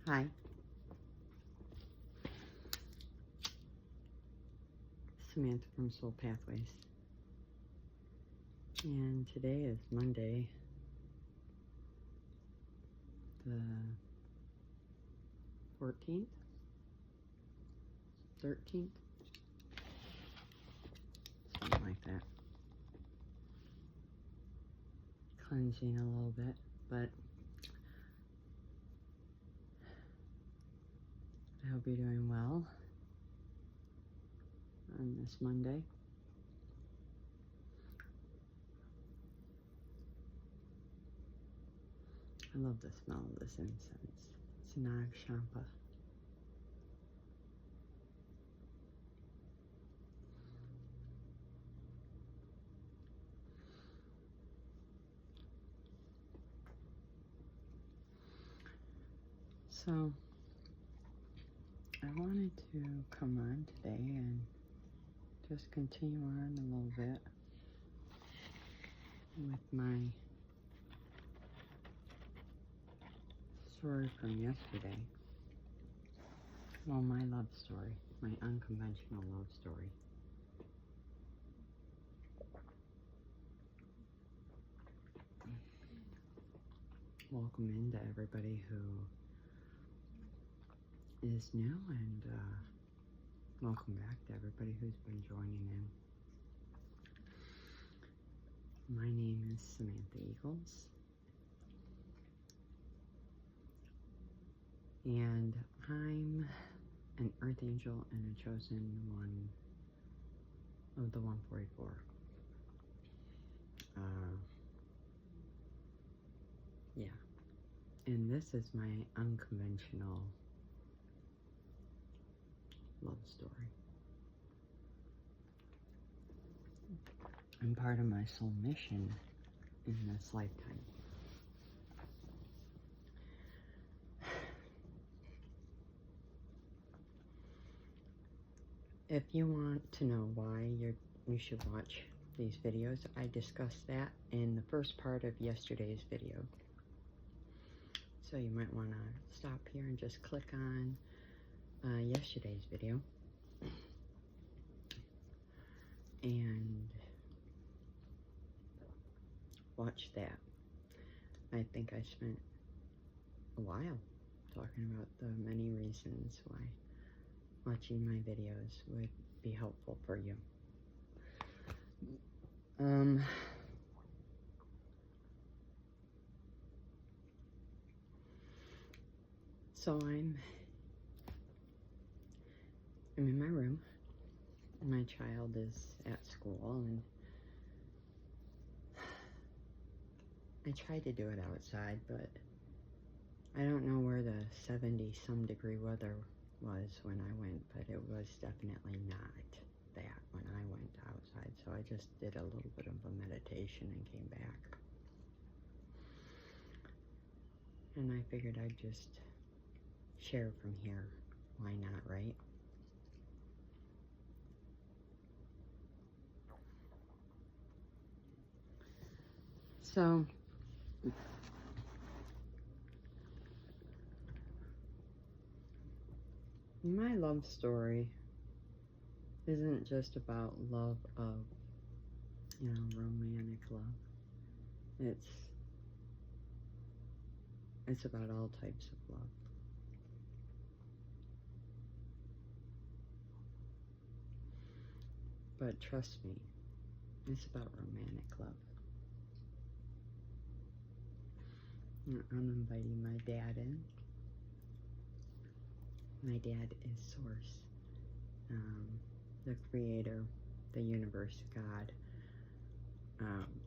Hi, Samantha from Soul Pathways, and today is Monday, the 14th, 13th, something like that. Cleansing a little bit, but I hope you're doing well on this Monday. I love the smell of this incense. It's Nag Champa. So, I wanted to come on today and just continue on a little bit with my story from yesterday. Well, my love story, my unconventional love story. Welcome in to everybody who is new, and welcome back to everybody who's been joining in. My name is Samantha Eagles, and I'm an Earth Angel and a chosen one of the 144. Yeah, and this is my unconventional love story. I'm part of my soul mission in this lifetime. If you want to know why you should watch these videos, I discussed that in the first part of yesterday's video. So you might want to stop here and just click on yesterday's video and watch that. I think I spent a while talking about the many reasons why watching my videos would be helpful for you. So I'm in my room. My child is at school, and I tried to do it outside, but I don't know where the 70-some degree weather was when I went, but it was definitely not that when I went outside. So I just did a little bit of a meditation and came back. And I figured I'd just share from here. Why not, right? So, my love story isn't just about love of, romantic love. It's about all types of love. But trust me, it's about romantic love. I'm inviting my dad in. My dad is Source, the creator, the universe, God.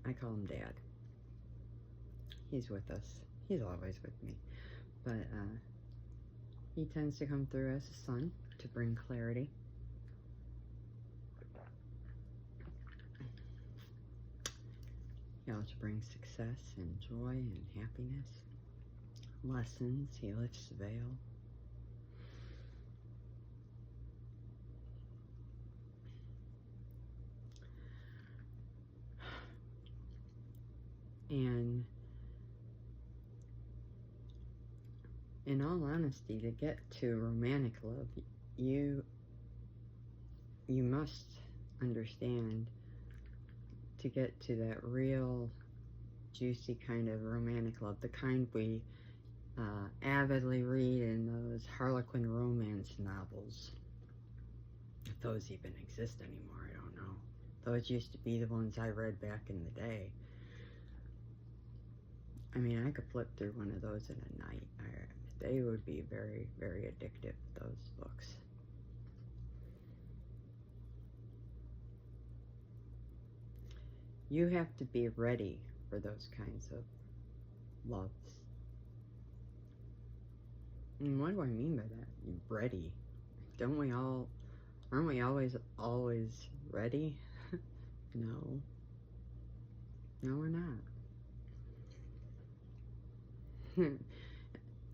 I call him Dad. He's with us. He's always with me. But he tends to come through as a son to bring clarity. He also brings success and joy and happiness. Lessons. He lifts the veil. And in all honesty, to get to romantic love, you must understand, to get to that real juicy kind of romantic love, the kind we avidly read in those Harlequin romance novels. If those even exist anymore, I don't know. Those used to be the ones I read back in the day. I mean, I could flip through one of those in a night. They would be very, very addictive, those books. You have to be ready for those kinds of loves. And what do I mean by that? Ready. Aren't we always ready? No. No, we're not.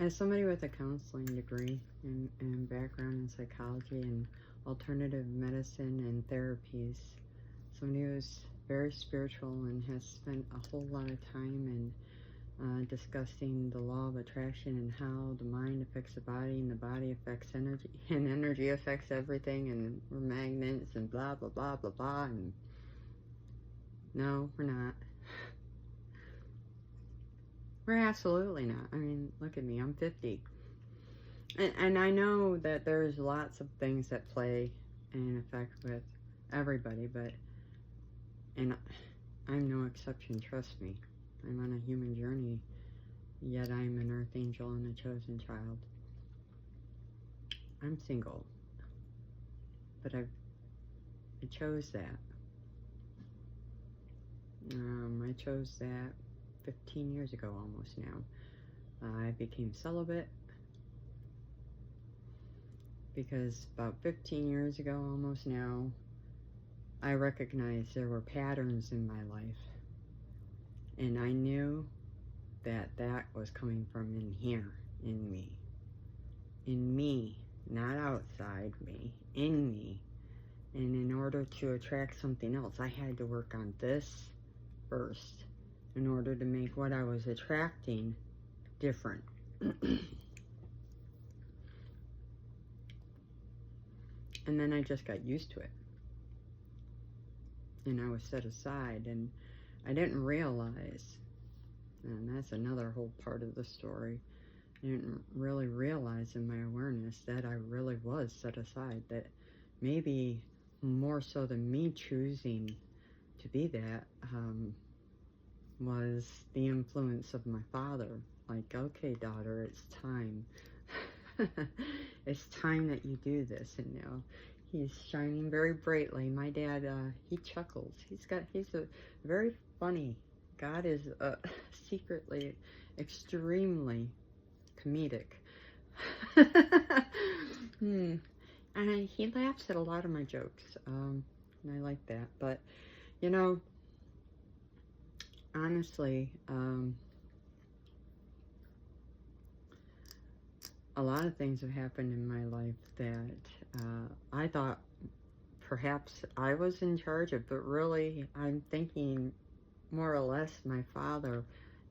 As somebody with a counseling degree and background in psychology and alternative medicine and therapies, somebody who's very spiritual and has spent a whole lot of time in discussing the law of attraction and how the mind affects the body and the body affects energy and energy affects everything and we're magnets and blah blah blah blah blah, and no, we're not. We're absolutely not. I mean, look at me, I'm 50. And I know that there's lots of things that play and affect with everybody, and I'm no exception, trust me. I'm on a human journey, yet I'm an earth angel and a chosen child. I'm single, but I chose that. I chose that 15 years ago almost now. I became celibate because about 15 years ago almost now, I recognized there were patterns in my life. And I knew that that was coming from in here, in me. In me, not outside me, in me. And in order to attract something else, I had to work on this first in order to make what I was attracting different. And then I just got used to it. And I was set aside, and I didn't realize, and that's another whole part of the story, I didn't really realize in my awareness that I really was set aside, that maybe more so than me choosing to be that, was the influence of my father. Like, okay, daughter, it's time. It's time that you do this. And now he's shining very brightly. My dad, he chuckles. He's a very funny. God is secretly extremely comedic. And he laughs at a lot of my jokes. And I like that. But, you know, honestly, a lot of things have happened in my life that I thought perhaps I was in charge of, but really I'm thinking more or less my father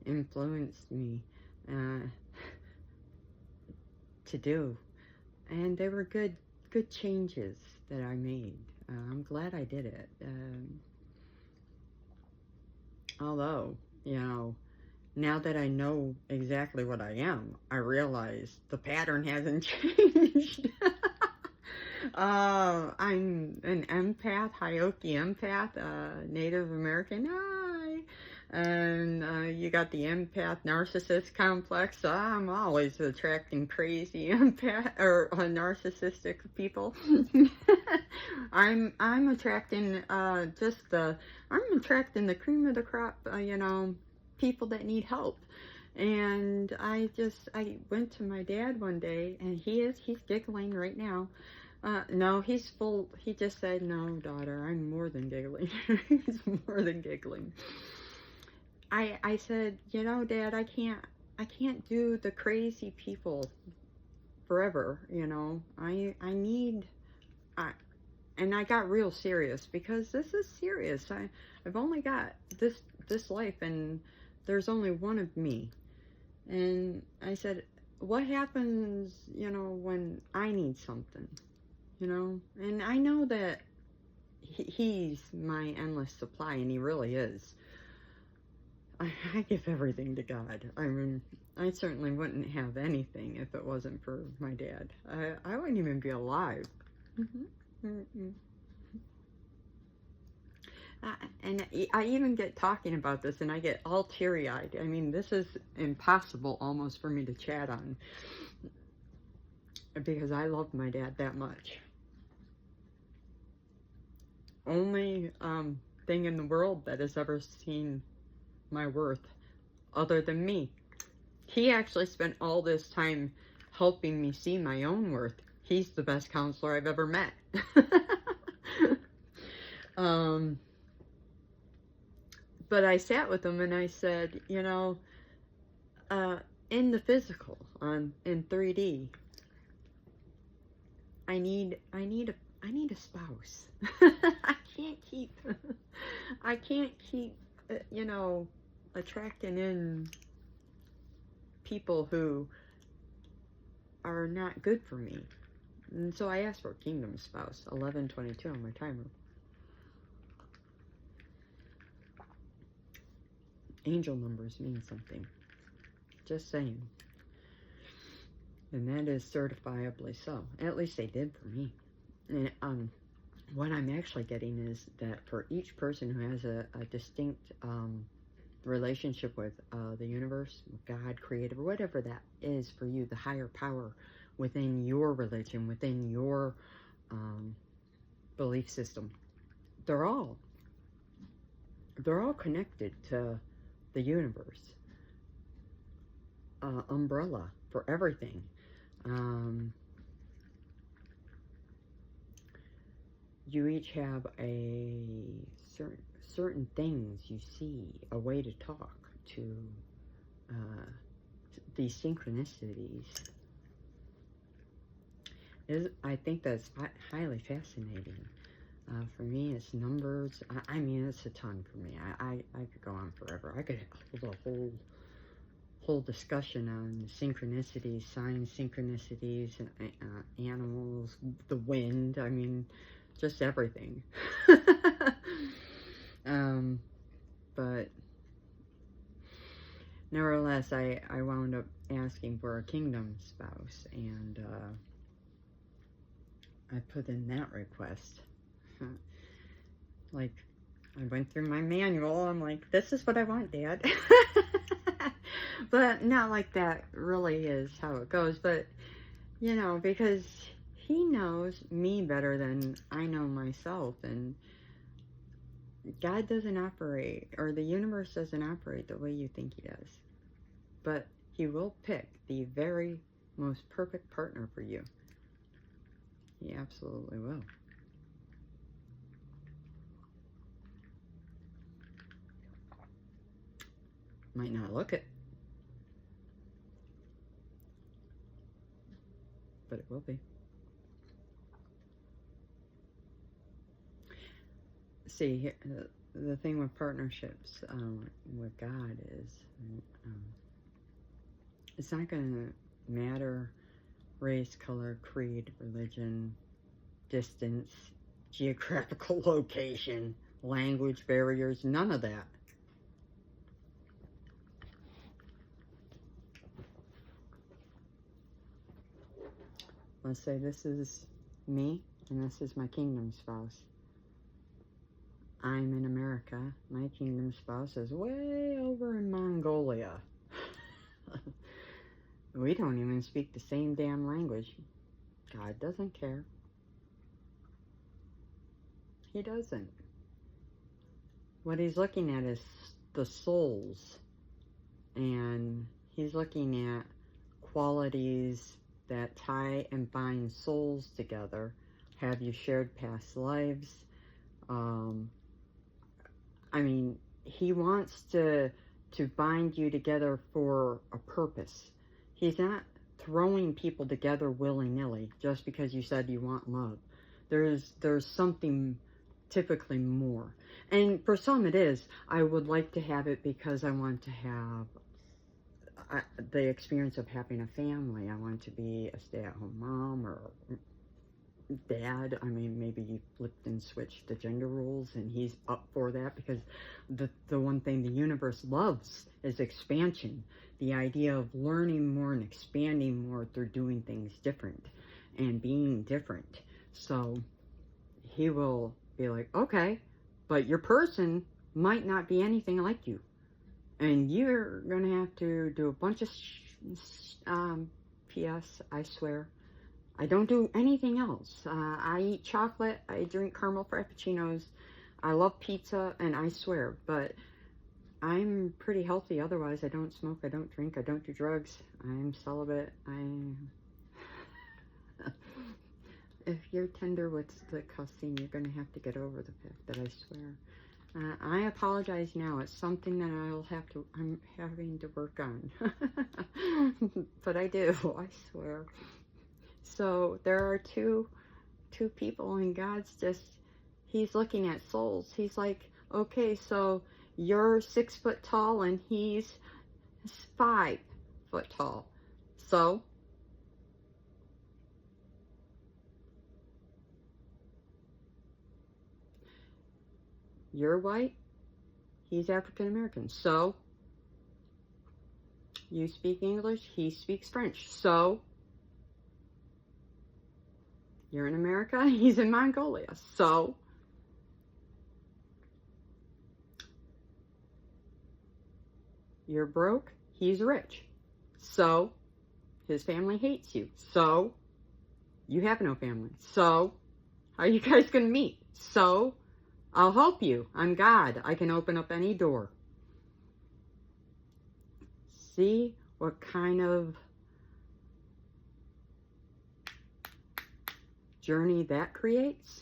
influenced me to do. And they were good changes that I made. I'm glad I did it. Although, you know, now that I know exactly what I am, I realize the pattern hasn't changed. I'm an empath, Hayoki empath, Native American. Hi. And you got the empath narcissist complex. I'm always attracting crazy empath or narcissistic people. I'm attracting I'm attracting the cream of the crop. You know, people that need help. And I went to my dad one day, and he's giggling right now. No, he's full. He just said, "No, daughter, I'm more than giggling." He's more than giggling. I said, you know, Dad, I can't do the crazy people forever. You know, and I got real serious, because this is serious. I've only got this life, and there's only one of me. And I said, what happens, when I need something, And I know that he's my endless supply, and he really is. I give everything to God. I mean, I certainly wouldn't have anything if it wasn't for my dad. I wouldn't even be alive. And I even get talking about this, and I get all teary-eyed. I mean, this is impossible almost for me to chat on, because I love my dad that much. Only thing in the world that has ever seen my worth other than me. He actually spent all this time helping me see my own worth. He's the best counselor I've ever met. But I sat with him and I said, in the physical, in 3D, I need a spouse. I can't keep attracting in people who are not good for me. And so I asked for a kingdom spouse, 1122 on my timer. Angel numbers mean something. Just saying. And that is certifiably so. At least they did for me. And what I'm actually getting is that for each person who has a distinct relationship with the universe, God, Creator, whatever that is for you, the higher power within your religion, within your belief system, they're all connected to the universe umbrella for everything. You each have a certain things you see, a way to talk to these synchronicities. I think that's highly fascinating. For me, it's numbers. I mean, it's a ton for me. I could go on forever. I could hold a whole discussion on synchronicities, signs, synchronicities, animals, the wind. I mean, just everything. But nevertheless, I wound up asking for a kingdom spouse, and I put in that request. Like, I went through my manual. I'm like, this is what I want, Dad. But not like that really is how it goes. But, because he knows me better than I know myself. And God doesn't operate, or the universe doesn't operate the way you think he does. But he will pick the very most perfect partner for you. He absolutely will. Might not look it, but it will be. See, the thing with partnerships with God is it's not going to matter race, color, creed, religion, distance, geographical location, language barriers, none of that. Let's say this is me, and this is my kingdom spouse. I'm in America. My kingdom spouse is way over in Mongolia. We don't even speak the same damn language. God doesn't care. He doesn't. What he's looking at is the souls. And he's looking at qualities that tie and bind souls together. Have you shared past lives? I mean, he wants to bind you together for a purpose. He's not throwing people together willy-nilly just because you said you want love. There's something typically more. And for some it is, I would like to have it because I want to have the experience of having a family. I want to be a stay-at-home mom or dad. I mean, maybe he flipped and switched the gender roles and he's up for that, because the one thing the universe loves is expansion. The idea of learning more and expanding more through doing things different and being different. So he will be like, okay, but your person might not be anything like you. And you're going to have to do a bunch of P.S. I swear, I don't do anything else. I eat chocolate, I drink caramel frappuccinos, I love pizza, and I swear, but I'm pretty healthy otherwise. I don't smoke, I don't drink, I don't do drugs, I'm celibate. If you're tender with the cussing, you're going to have to get over the fact that I swear. I apologize now. It's something that I'm having to work on. But I do, I swear. So there are two people, and God's he's looking at souls. He's like, okay, so you're 6 foot tall and he's 5 foot tall. So you're white, he's African American. So you speak English, he speaks French. So you're in America, he's in Mongolia. So you're broke, he's rich. So his family hates you. So you have no family. So how are you guys going to meet? So I'll help you. I'm God. I can open up any door. See what kind of journey that creates?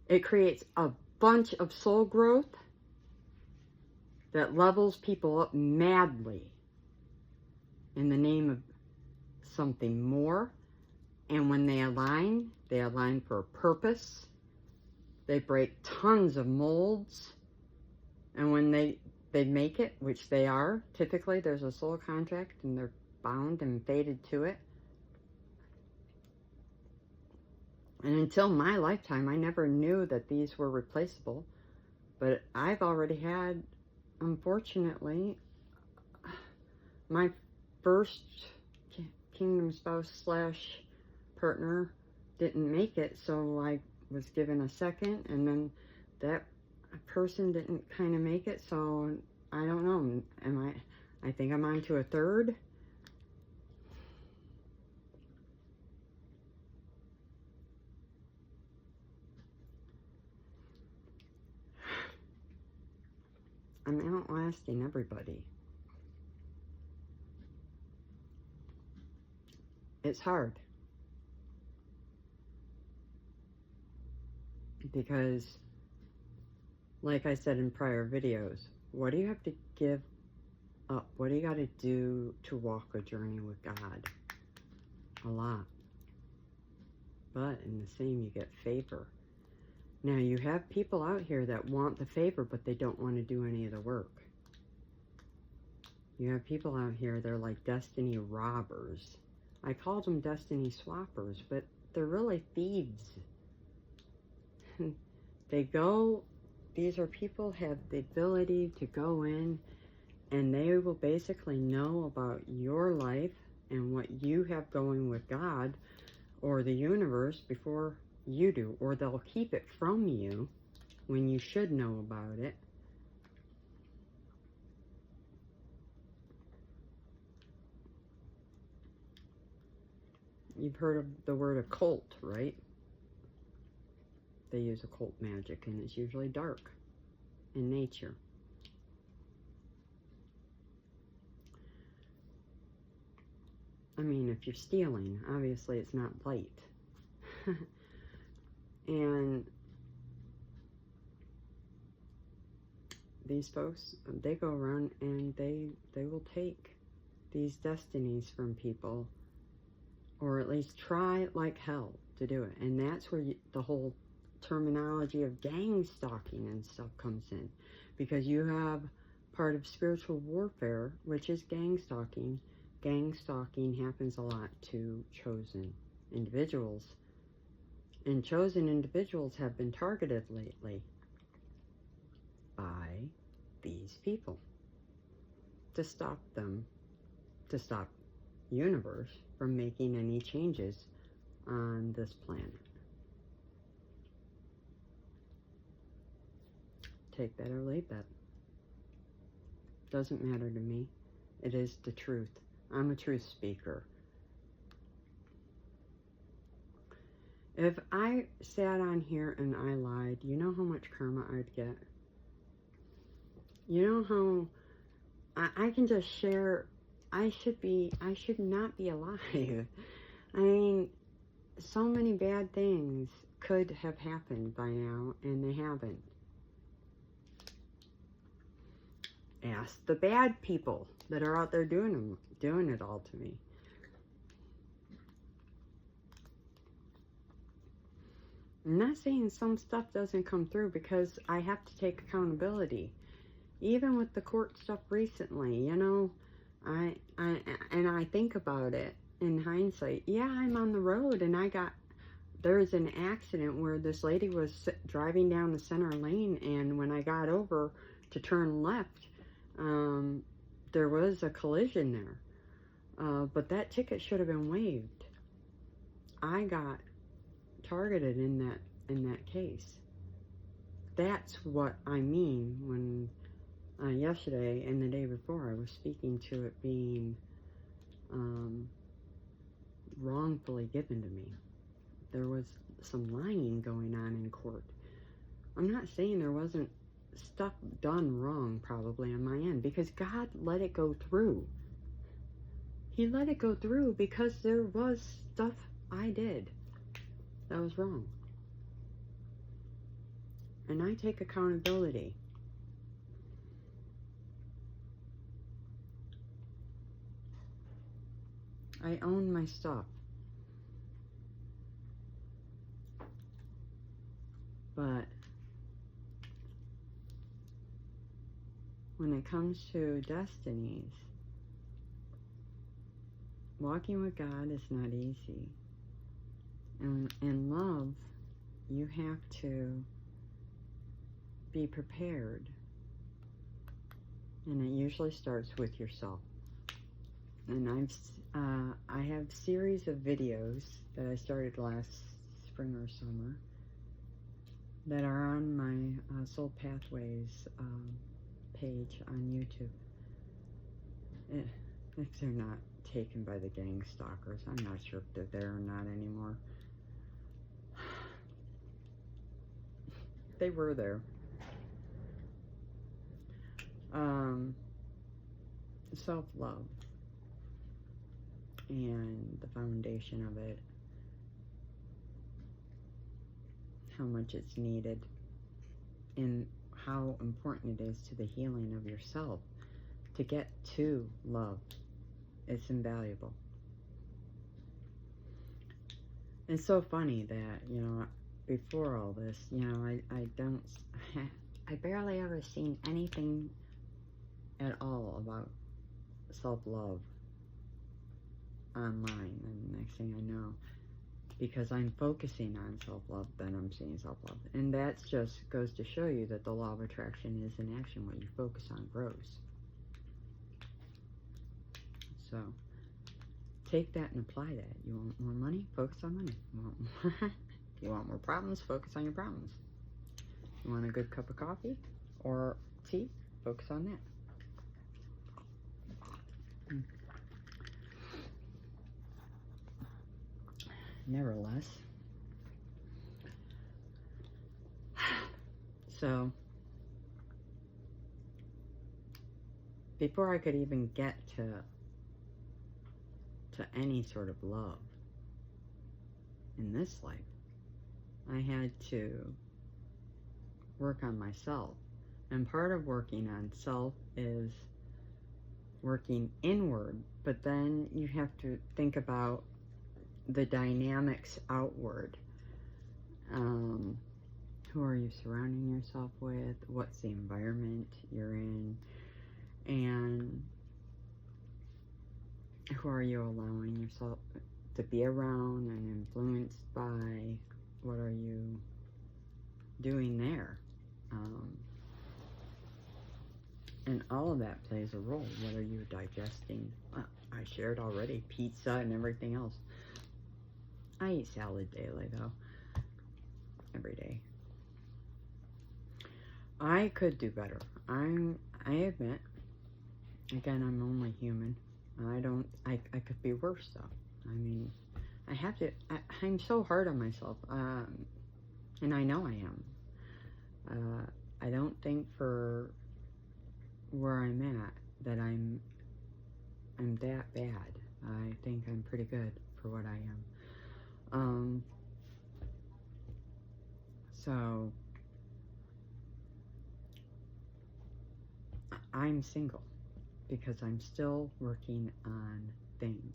It creates a bunch of soul growth that levels people up madly in the name of something more. And when they align for a purpose. They break tons of molds. And when they make it, which they are, typically there's a soul contract and they're bound and fated to it. And until my lifetime, I never knew that these were replaceable. But I've already had, unfortunately, my first kingdom spouse / partner didn't make it, so I was given a second, and then that person didn't kind of make it, so I don't know. I think I'm on to a third. I'm outlasting everybody. It's hard. Because, like I said in prior videos, what do you have to give up? What do you got to do to walk a journey with God? A lot. But in the same, you get favor. Now, you have people out here that want the favor, but they don't want to do any of the work. You have people out here, they're like destiny robbers. I called them destiny swappers, but they're really thieves. These are people have the ability to go in and they will basically know about your life and what you have going with God or the universe before you do, or they'll keep it from you when you should know about it. You've heard of the word occult, right? They use occult magic, and it's usually dark in nature. I mean, if you're stealing, obviously it's not light. And these folks, they go around and they will take these destinies from people, or at least try like hell to do it. And that's where the whole terminology of gang stalking and stuff comes in, because you have part of spiritual warfare, which is gang stalking. Gang stalking happens a lot to chosen individuals, and chosen individuals have been targeted lately by these people to stop them, to stop universe from making any changes on this planet. Take that or leave that. Doesn't matter to me. It is the truth. I'm a truth speaker. If I sat on here and I lied, you know how much karma I'd get? You know how I can just share. I should not be alive. I mean, so many bad things could have happened by now, and they haven't. Ask the bad people that are out there doing it all to me. I'm not saying some stuff doesn't come through, because I have to take accountability. Even with the court stuff recently, you know, I think about it in hindsight. Yeah, I'm on the road, and there was an accident where this lady was driving down the center lane, and when I got over to turn left, there was a collision there. But that ticket should have been waived. I got targeted in that case. That's what I mean when yesterday and the day before I was speaking to it being wrongfully given to me. There was some lying going on in court. I'm not saying there wasn't stuff done wrong probably on my end, because God let it go through. He let it go through because there was stuff I did that was wrong. And I take accountability. I own my stuff. But when it comes to destinies, walking with God is not easy. And in love, you have to be prepared. And it usually starts with yourself. And I have a series of videos that I started last spring or summer that are on my Soul Pathways page on YouTube. If they're not taken by the gang stalkers, I'm not sure if they're there or not anymore. They were there. Self-love and the foundation of it, how much it's needed, and how important it is to the healing of yourself to get to love. It's invaluable. It's so funny that, you know, before all this, you know, I barely ever seen anything at all about self-love online, and the next thing I know, because I'm focusing on self-love, then I'm seeing self-love. And that just goes to show you that the law of attraction is in action. What you focus on grows. So take that and apply that. You want more money? Focus on money. You want more problems? Focus on your problems. You want a good cup of coffee or tea? Focus on that. Nevertheless, so before I could even get to any sort of love in this life, I had to work on myself. And part of working on self is working inward, but then you have to think about the dynamics outward. Who are you surrounding yourself with? What's the environment you're in? And who are you allowing yourself to be around and influenced by? What are you doing there? And all of that plays a role. What are you digesting? I shared already, pizza and everything else. I eat salad daily, though. Every day. I could do better. I admit. Again, I'm only human. I could be worse, though. I mean, I have to, I'm so hard on myself. And I know I am. I don't think for where I'm at that I'm that bad. I think I'm pretty good for what I am. So I'm single because I'm still working on things.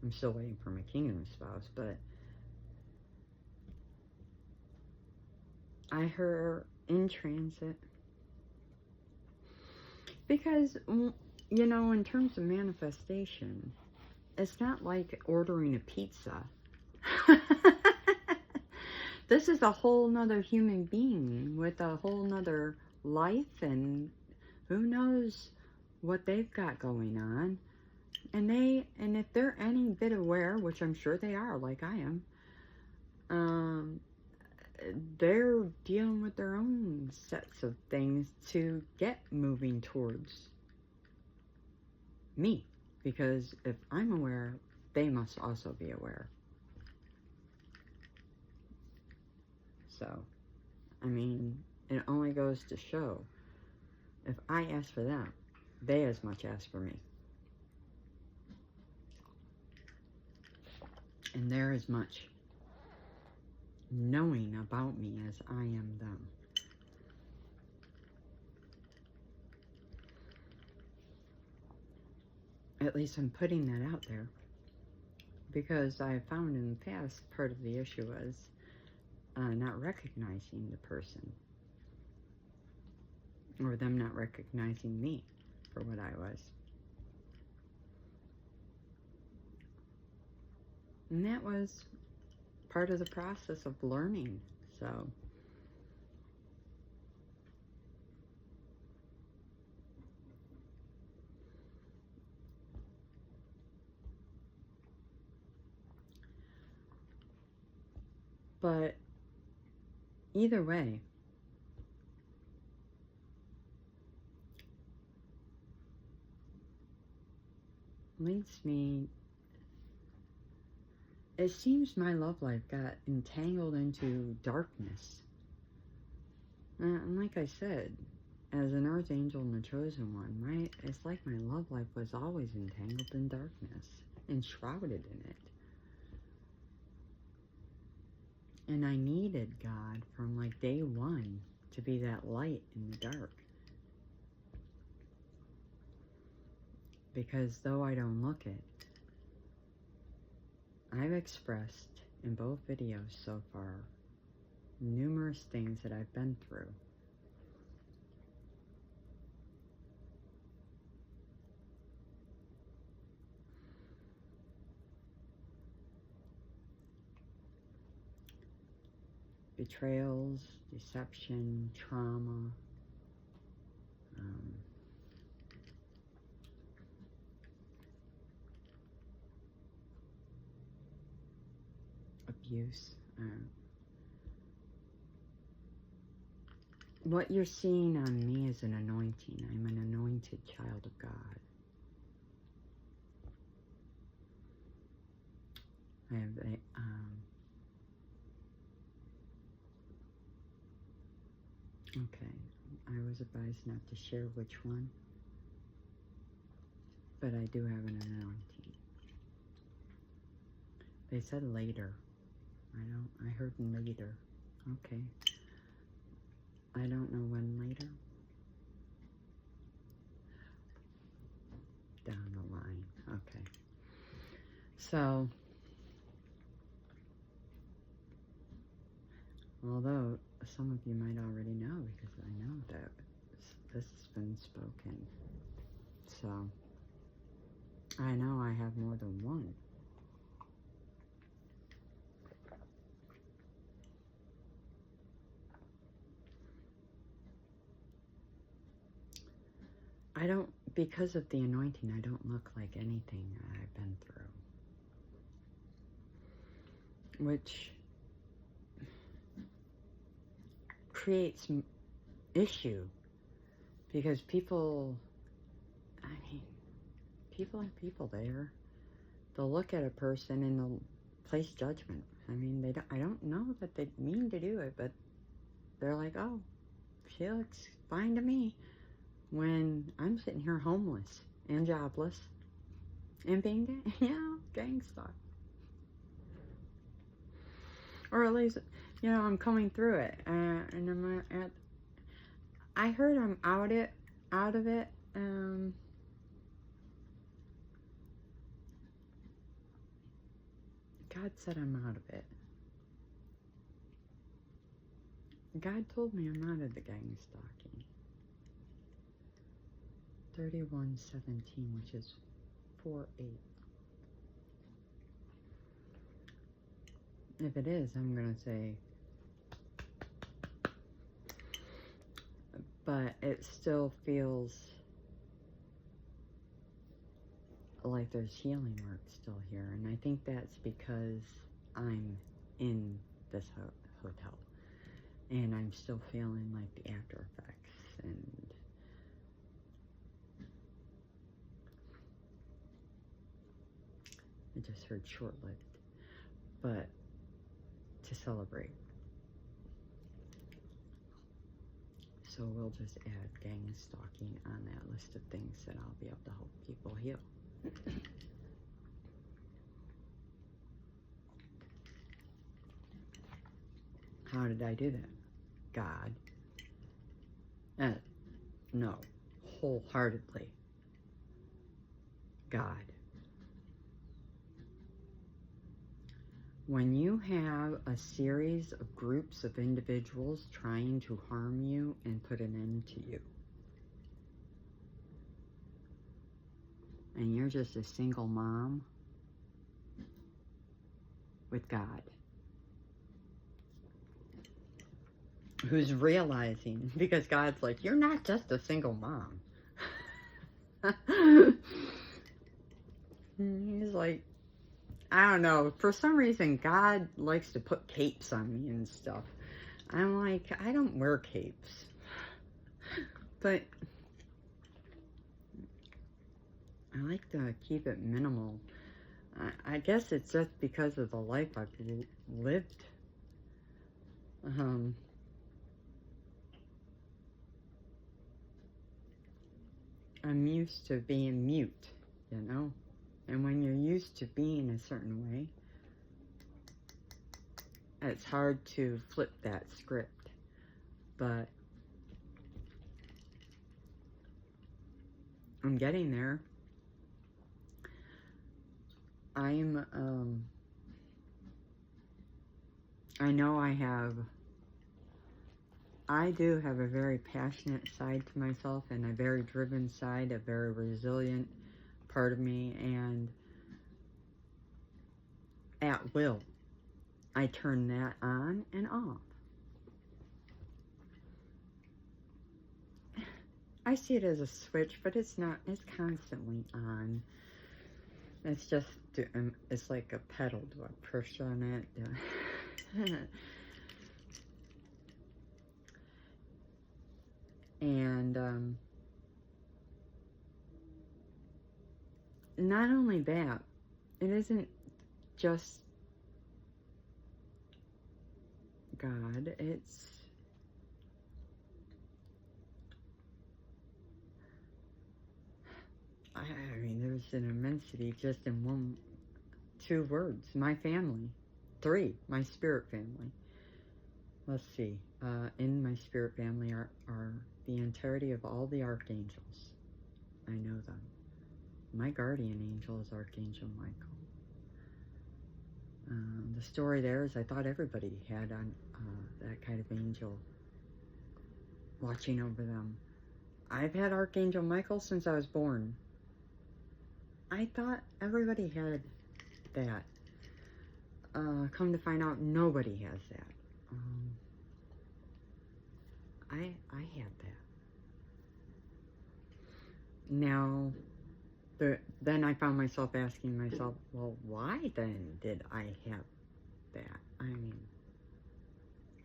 I'm still waiting for my kingdom spouse, but I heard in transit because, you know, in terms of manifestation, it's not like ordering a pizza. This is a whole nother human being with a whole nother life, and who knows what they've got going on. And if they're any bit aware, which I'm sure they are, like I am, they're dealing with their own sets of things to get moving towards me. Because if I'm aware, they must also be aware. So, I mean, it only goes to show, if I ask for them, they as much ask for me. And they're as much knowing about me as I am them. At least I'm putting that out there. Because I found in the past, part of the issue was not recognizing the person. Or them not recognizing me for what I was. And that was part of the process of learning. So, but either way, leads me, it seems my love life got entangled into darkness. And like I said, as an earth angel and the chosen one, it's like my love life was always entangled in darkness, enshrouded in it. And I needed God from like day one to be that light in the dark. Because though I don't look it, I've expressed in both videos so far numerous things that I've been through. Betrayals, deception, trauma, abuse. What you're seeing on me is an anointing. I'm an anointed child of God. I have a, okay, I was advised not to share which one, but I do have an anointing. They said later. I heard later. Okay. I don't know when later. Down the line. Okay. So, Although some of you might already know, because I know that this has been spoken. So I know I have more than one. I don't, because of the anointing, I don't look like anything I've been through. Which creates issue. Because people, I mean, people are people there. They'll look at a person and they'll place judgment. I mean, I don't know that they mean to do it, but they're like, oh, she looks fine to me. When I'm sitting here homeless and jobless and being, gang stalked. Or at least, I'm coming through it. And I'm at, I heard I'm out of it. God said I'm out of it. God told me I'm out of the gang stalking. 31:17, which is 4:8. If it is, I'm gonna say, but it still feels like there's healing work still here, and I think that's because I'm in this hotel, and I'm still feeling like the after effects, and I just heard short-lived, but to celebrate. So we'll just add gang stalking on that list of things that I'll be able to help people heal. How did I do that? God. No. Wholeheartedly. God. When you have a series of groups of individuals trying to harm you and put an end to you, and you're just a single mom with God, who's realizing, because God's like, you're not just a single mom. He's like, I don't know, for some reason God likes to put capes on me and stuff. I'm like, I don't wear capes, but I like to keep it minimal. I guess it's just because of the life I've lived. I'm used to being mute, and when you're used to being a certain way, it's hard to flip that script. But I'm getting there. I know I do have a very passionate side to myself, and a very driven side, a very resilient part of me, and at will, I turn that on and off. I see it as a switch, but it's not. It's constantly on. It's just, it's like a pedal. Do I push on it? And not only that, it isn't just God, it's I mean, there's an immensity just in 2 words. My family. 3, my spirit family. Let's see. In my spirit family are the entirety of all the archangels. I know them. My guardian angel is Archangel Michael. The story there is I thought everybody had that kind of angel watching over them. I've had Archangel Michael since I was born. I thought everybody had that. Come to find out, nobody has that. I had that. Now, then I found myself asking myself, well, why then did I have that? I mean,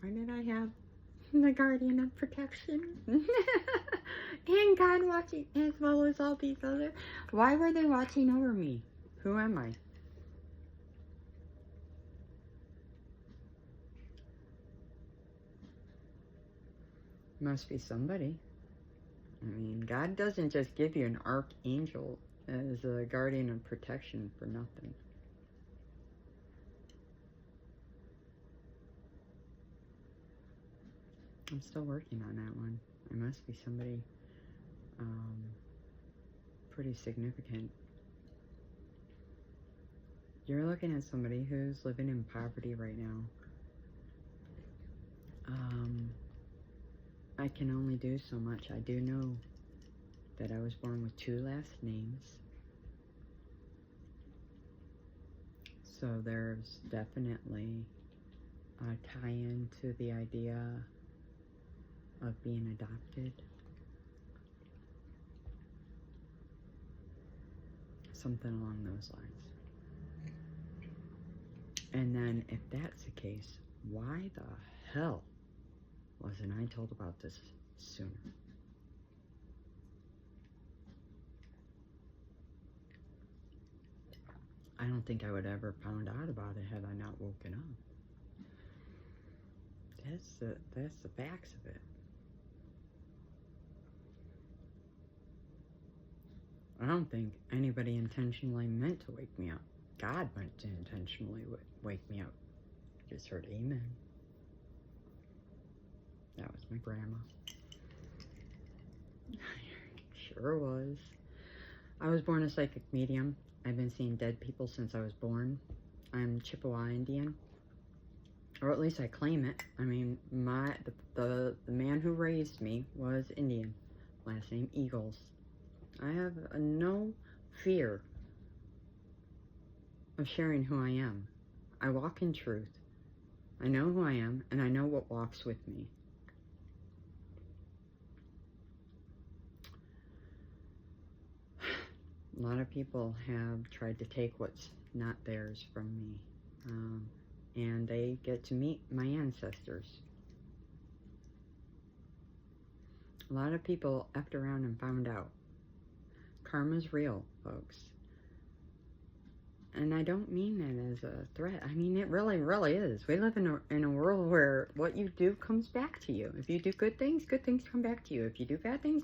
why did I have the guardian of protection? And God watching, as well as all these other. Why were they watching over me? Who am I? Must be somebody. I mean, God doesn't just give you an archangel as a guardian of protection for nothing. I'm still working on that one. It must be somebody pretty significant. You're looking at somebody who's living in poverty right now. I can only do so much. I do know that I was born with 2 last names. So there's definitely a tie-in to the idea of being adopted. Something along those lines. And then if that's the case, why the hell wasn't I told about this sooner? I don't think I would ever found out about it had I not woken up. That's the facts of it. I don't think anybody intentionally meant to wake me up. God meant to intentionally wake me up. Just heard amen. That was my grandma. Sure was. I was born a psychic medium. I've been seeing dead people since I was born. I'm Chippewa Indian. Or at least I claim it. I mean, the man who raised me was Indian. Last name Eagles. I have no fear of sharing who I am. I walk in truth. I know who I am, and I know what walks with me. A lot of people have tried to take what's not theirs from me, and they get to meet my ancestors. A lot of people effed around and found out. Karma's real, folks. And I don't mean that as a threat. I mean, it really, really is. We live in a world where what you do comes back to you. If you do good things come back to you. If you do bad things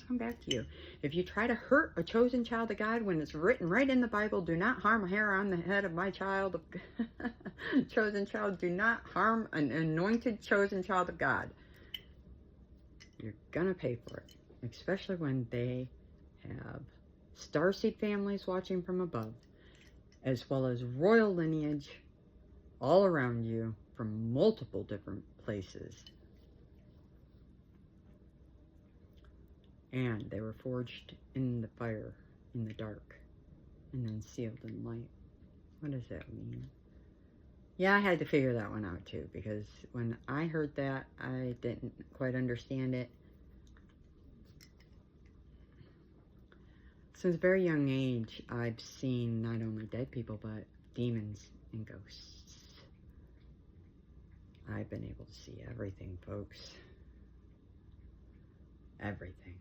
come back to you. If you try to hurt a chosen child of God when it's written right in the Bible, do not harm a hair on the head of my child. Chosen child, do not harm an anointed chosen child of God. You're gonna pay for it. Especially when they have starseed families watching from above, as well as royal lineage all around you from multiple different places. And they were forged in the fire, in the dark, and then sealed in light. What does that mean? Yeah, I had to figure that one out too, because when I heard that, I didn't quite understand it. Since a very young age, I've seen not only dead people, but demons and ghosts. I've been able to see everything, folks. Everything.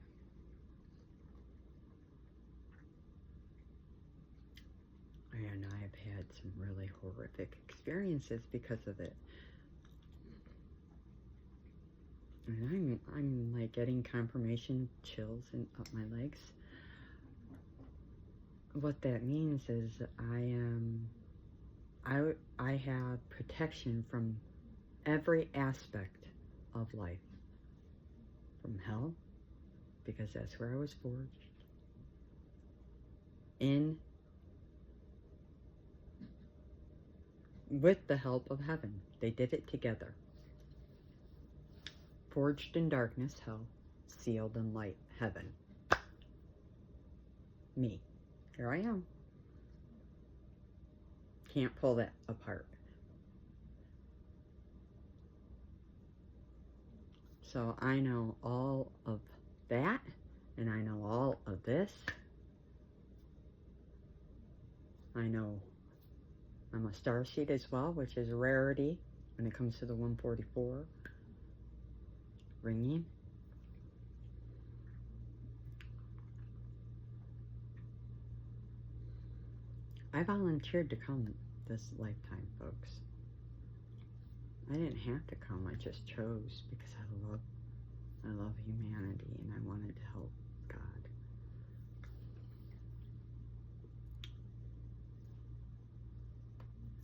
And I've had some really horrific experiences because of it. And I'm like getting confirmation chills up my legs. What that means is I have protection from every aspect of life. From hell, because that's where I was forged. In with the help of heaven. They did it together. Forged in darkness, hell. Sealed in light, heaven. Me. Here I am. Can't pull that apart. So I know all of that, and I know all of this. I know I'm a starseed as well, which is a rarity when it comes to the 144 ringing. I volunteered to come this lifetime, folks. I didn't have to come. I just chose because I love humanity, and I wanted to help God.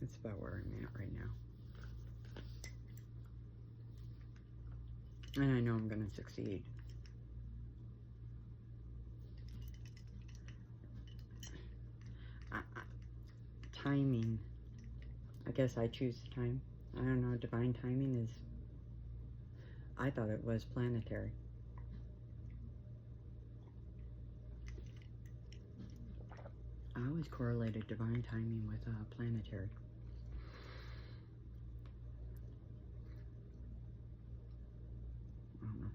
That's about where I'm at right now. And I know I'm going to succeed. Timing. I guess I choose the time. I don't know. Divine timing is... I thought it was planetary. I always correlated divine timing with planetary. I don't know.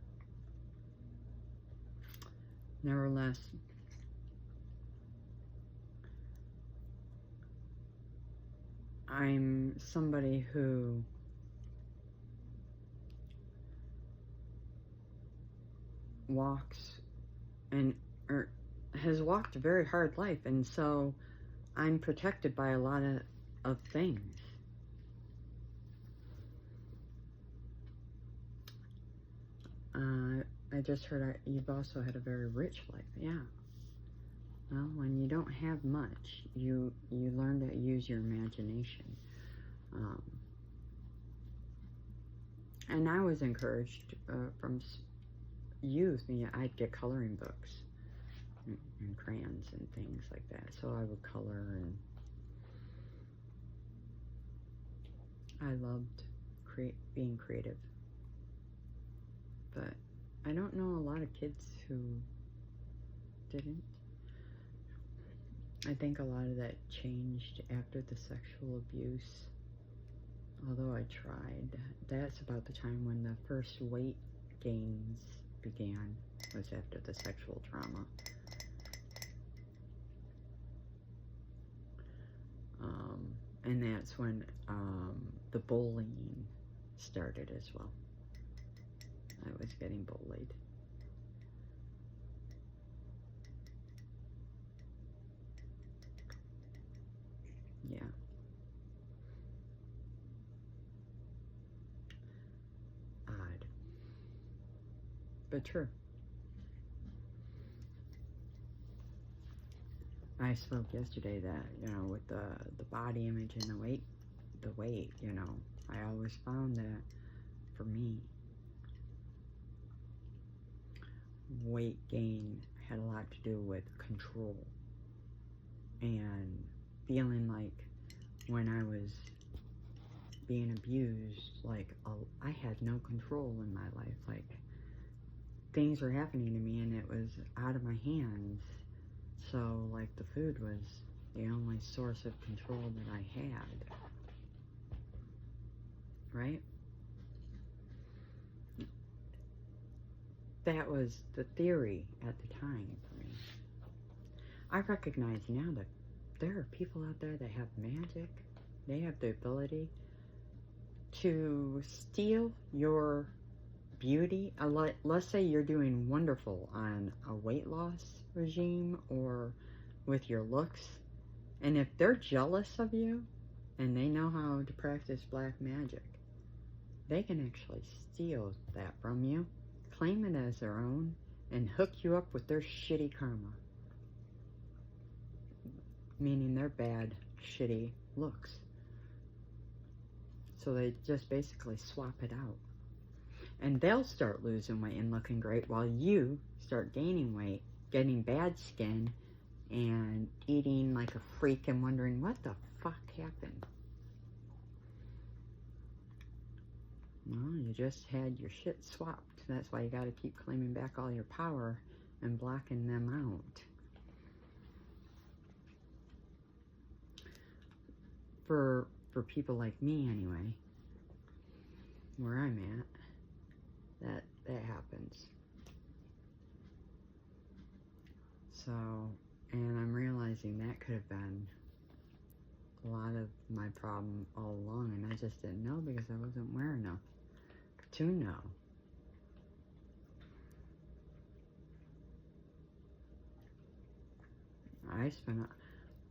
Nevertheless, I'm somebody who walks and has walked a very hard life, and so I'm protected by a lot of things. I just heard you've also had a very rich life. Yeah. Well, when you don't have much, you learn to use your imagination. And I was encouraged from youth. I'd get coloring books and crayons and things like that. So I would color, and I loved being creative. But I don't know a lot of kids who didn't. I think a lot of that changed after the sexual abuse. Although I tried. That's about the time when the first weight gains began, was after the sexual trauma. And that's when the bullying started as well. I was getting bullied. Yeah. Odd. But true. I spoke yesterday that, with the body image and the weight, I always found that for me, weight gain had a lot to do with control, and feeling like when I was being abused, like I had no control in my life, like things were happening to me and it was out of my hands. So like the food was the only source of control that I had, right? That was the theory at the time for me. I recognize now that there are people out there that have magic. They have the ability to steal your beauty. Let's say you're doing wonderful on a weight loss regime or with your looks, and if they're jealous of you and they know how to practice black magic, they can actually steal that from you, claim it as their own, and hook you up with their shitty karma, meaning their bad, shitty looks. So they just basically swap it out. And they'll start losing weight and looking great while you start gaining weight, getting bad skin, and eating like a freak and wondering what the fuck happened. Well, you just had your shit swapped. That's why you got to keep claiming back all your power and blocking them out. For people like me, anyway, where I'm at, that happens. So, and I'm realizing that could have been a lot of my problem all along, and I just didn't know because I wasn't aware enough to know. I spent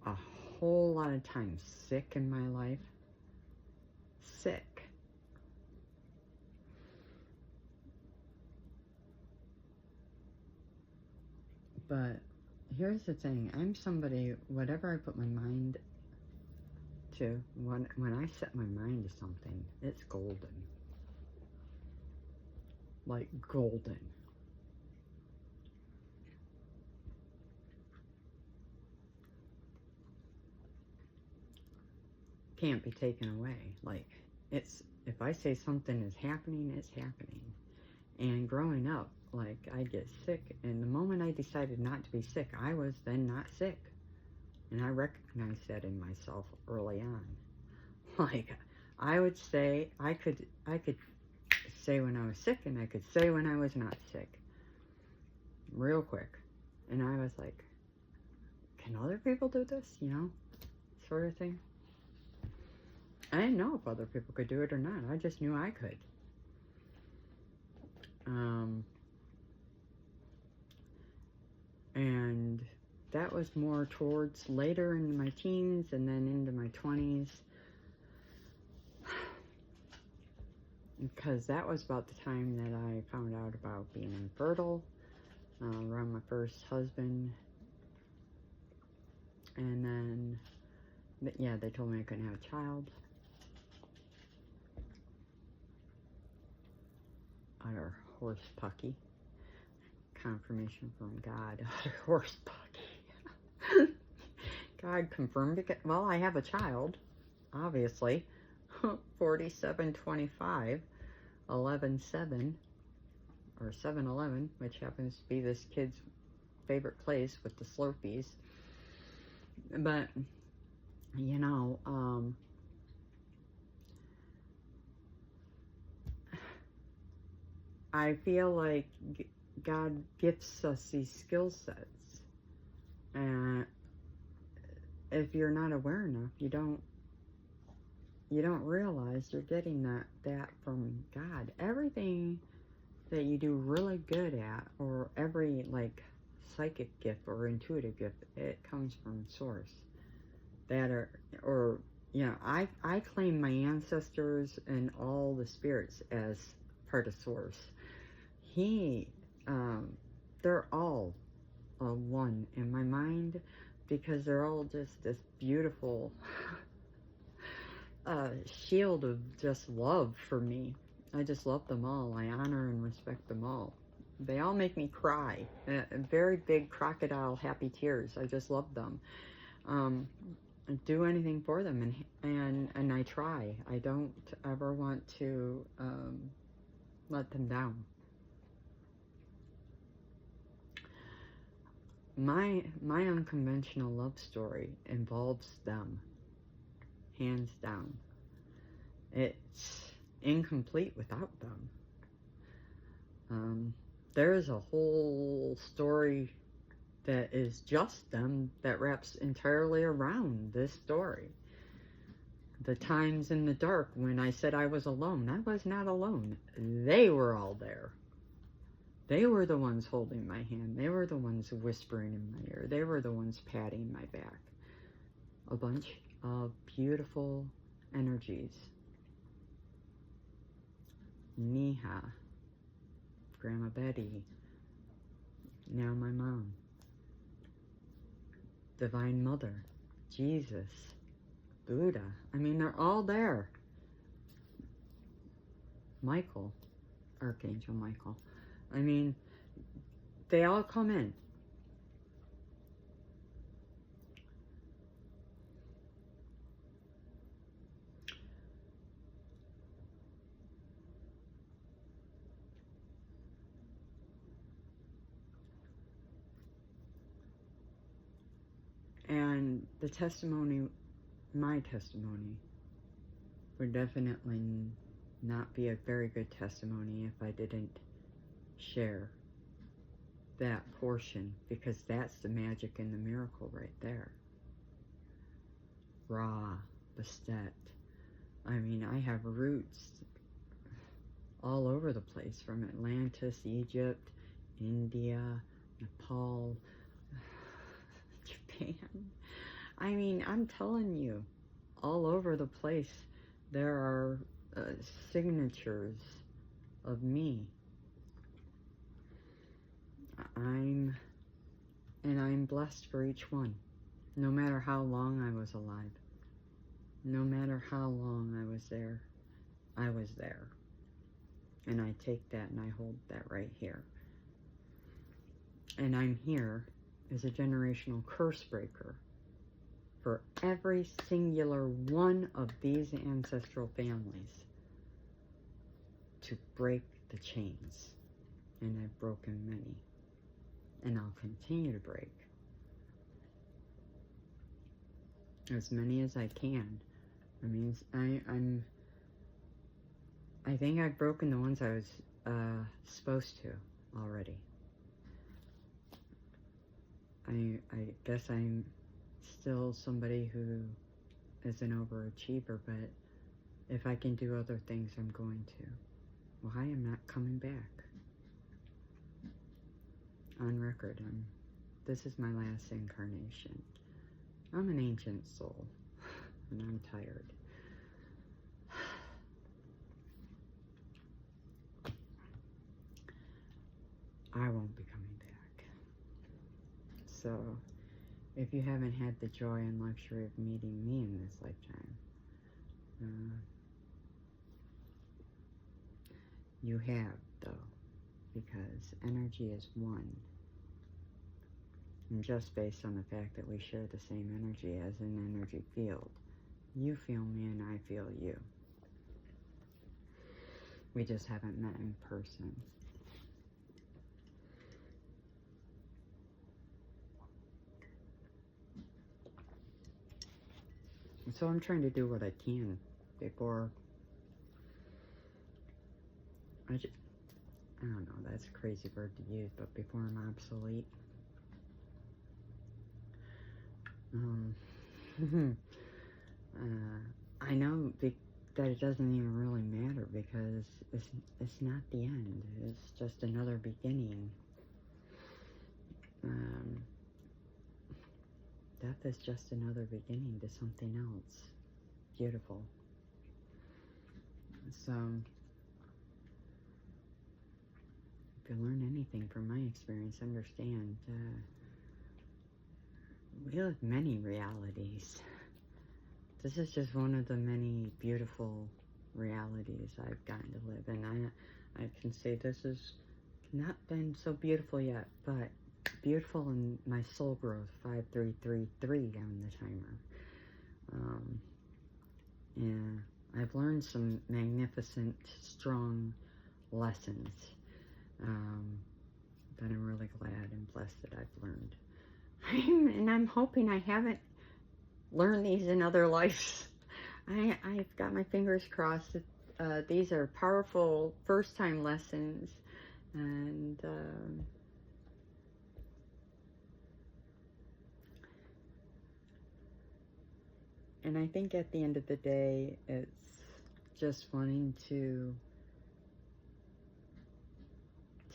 a whole lot of time sick in my life. Sick. But here's the thing. I'm somebody, whatever I put my mind to, when I set my mind to something, it's golden. Like golden. Can't be taken away. Like, it's, if I say something is happening, it's happening. And growing up, like, I'd get sick, and the moment I decided not to be sick, I was then not sick. And I recognized that in myself early on. Like, I would say, I could say when I was sick, and I could say when I was not sick. Real quick. And I was like, can other people do this? You know? Sort of thing. I didn't know if other people could do it or not. I just knew I could. And that was more towards later in my teens and then into my 20s. Because that was about the time that I found out about being infertile, around my first husband. And then, yeah, they told me I couldn't have a child. Utter horse pucky. Confirmation from God. Utter horse pucky. God confirmed it. Well, I have a child, obviously. 4725 11/7 or 7-Eleven, which happens to be this kid's favorite place with the Slurpees. But you know, I feel like God gifts us these skill sets, and if you're not aware enough, you don't realize you're getting that from God. Everything that you do really good at, or every like psychic gift or intuitive gift, it comes from source. That or you know, I claim my ancestors and all the spirits as part of source. They're all one in my mind, because they're all just this beautiful shield of just love for me. I just love them all. I honor and respect them all. They all make me cry. Very big crocodile happy tears. I just love them. I do anything for them, and I try. I don't ever want to let them down. My unconventional love story involves them, hands down. It's incomplete without them. There's a whole story that is just them that wraps entirely around this story. The times in the dark when I said I was alone, I was not alone. They were all there. They were the ones holding my hand. They were the ones whispering in my ear. They were the ones patting my back. A bunch of beautiful energies. Neha, Grandma Betty, now my mom, Divine Mother, Jesus, Buddha. I mean, they're all there. Michael, Archangel Michael. I mean, they all come in. the testimony, my testimony, would definitely not be a very good testimony if I didn't share that portion, because that's the magic and the miracle right there. Ra, Bastet. I mean, I have roots all over the place, from Atlantis, Egypt, India, Nepal, Japan. I mean, I'm telling you, all over the place there are signatures of me. I'm blessed for each one, no matter how long I was alive, no matter how long I was there. And I take that and I hold that right here. And I'm here as a generational curse breaker for every singular one of these ancestral families, to break the chains. And I've broken many. And I'll continue to break as many as I can. I mean, I think I've broken the ones I was supposed to already. I guess I'm still somebody who is an overachiever, but if I can do other things, I'm going to. Why I'm not coming back? On record, this is my last incarnation. I'm an ancient soul, and I'm tired. I won't be coming back. So, if you haven't had the joy and luxury of meeting me in this lifetime, you have, though, because energy is one. And just based on the fact that we share the same energy as an energy field, you feel me and I feel you. We just haven't met in person. So I'm trying to do what I can before I don't know, that's a crazy word to use, but before I'm obsolete. I know that it doesn't even really matter, because it's not the end. It's just another beginning. Death is just another beginning to something else beautiful. So, if you learn anything from my experience, understand we live many realities. This is just one of the many beautiful realities I've gotten to live, and I can say this has not been so beautiful yet, but beautiful in my soul growth, 5333 on the timer. And I've learned some magnificent, strong lessons that I'm really glad and blessed that I've learned. And I'm hoping I haven't learned these in other lives. I've got my fingers crossed that these are powerful first-time lessons, and I think at the end of the day, it's just wanting to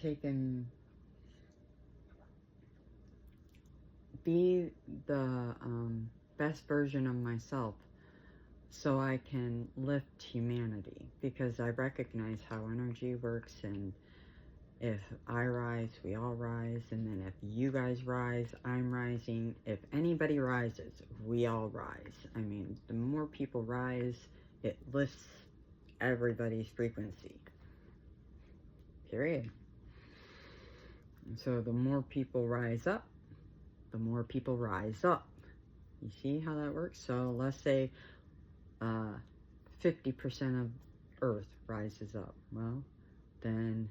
take and be the best version of myself, so I can lift humanity, because I recognize how energy works, and if I rise, we all rise, and then if you guys rise, I'm rising. If anybody rises, we all rise. I mean, the more people rise, it lifts everybody's frequency. Period. And so the more people rise up, the more people rise up. You see how that works? So let's say 50% of Earth rises up. Well, then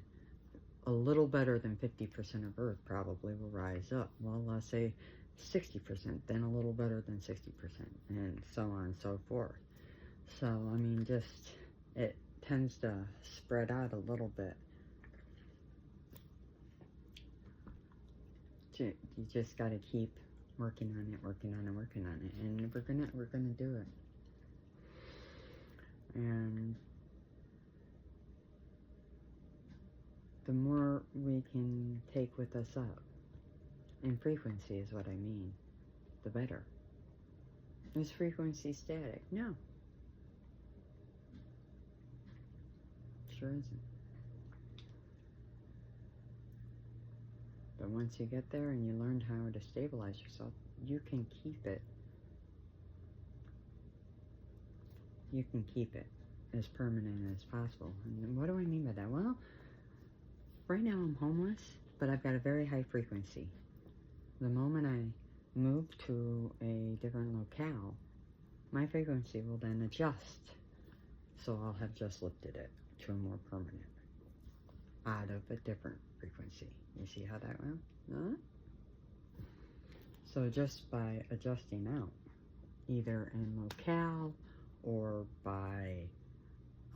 a little better than 50% of Earth probably will rise up. Well, let's say 60%, then a little better than 60%, and so on and so forth. So, I mean, just, it tends to spread out a little bit. You just got to keep working on it, and we're gonna do it. And the more we can take with us up, and frequency is what I mean, the better. Is frequency static? No. Sure isn't. But once you get there and you learn how to stabilize yourself, you can keep it. You can keep it as permanent as possible. And what do I mean by that? Well, right now I'm homeless, but I've got a very high frequency. The moment I move to a different locale, my frequency will then adjust. So I'll have just lifted it to a more permanent, out of a different frequency. You see how that went? Huh? So just by adjusting out, either in locale, or by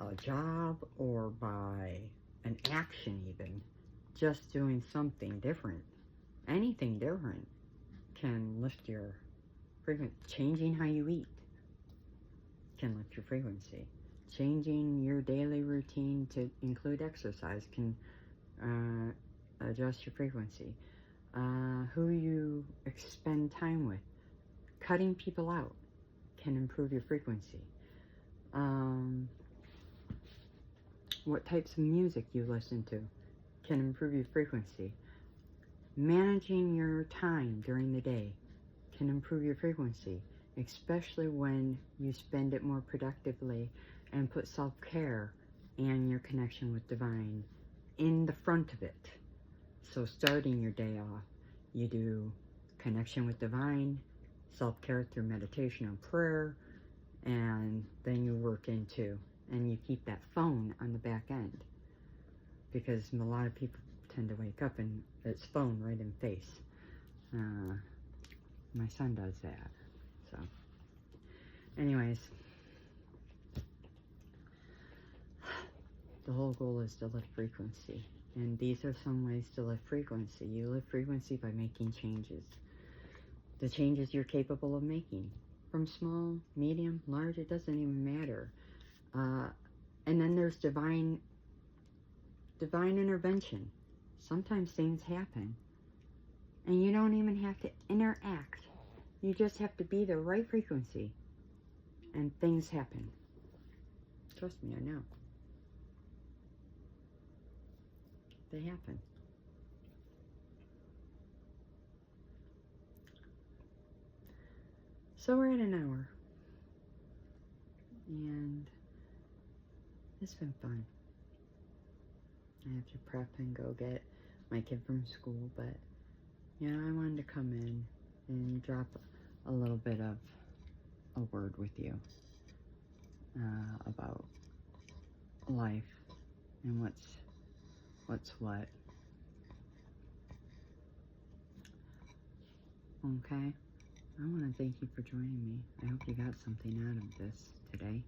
a job, or by an action even, just doing something different, anything different can lift your frequency. Changing how you eat can lift your frequency. Changing your daily routine to include exercise can adjust your frequency. Who you spend time with, cutting people out can improve your frequency. What types of music you listen to can improve your frequency. Managing your time during the day can improve your frequency, especially when you spend it more productively and put self-care and your connection with divine in the front of it. So starting your day off, you do connection with divine, self-care through meditation or prayer, and then you work into, and you keep that phone on the back end, because a lot of people tend to wake up and it's phone right in face. My son does that. So anyways, the whole goal is to lift frequency, and these are some ways to lift frequency. You lift frequency by making changes, the changes you're capable of making, from small, medium, large, it doesn't even matter. And then there's divine intervention. Sometimes things happen and you don't even have to interact. You just have to be the right frequency and things happen. Trust me, I know. They happen. So we're at an hour, and it's been fun. I have to prep and go get my kid from school, but yeah, I wanted to come in and drop a little bit of a word with you about life and what's what. Okay, I want to thank you for joining me. I hope you got something out of this today.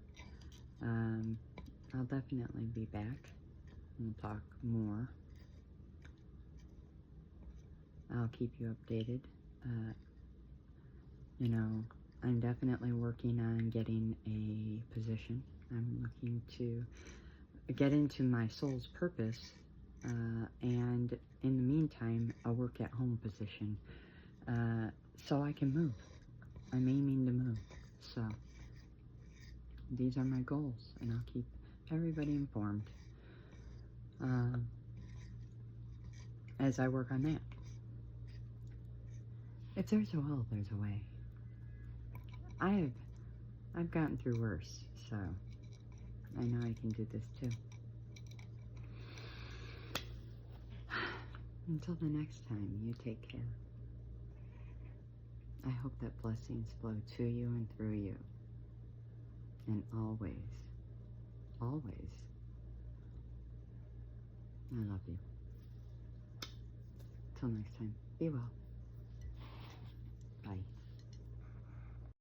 I'll definitely be back. We'll talk more. I'll keep you updated. You know, I'm definitely working on getting a position. I'm looking to get into my soul's purpose, and in the meantime, a work-at-home position, so I can move. I'm aiming to move. So these are my goals, and I'll keep everybody informed as I work on that. If there's a will, there's a way. I've gotten through worse, so I know I can do this too. Until the next time, you take care. I hope that blessings flow to you and through you. And always, always, I love you. Till next time, be well.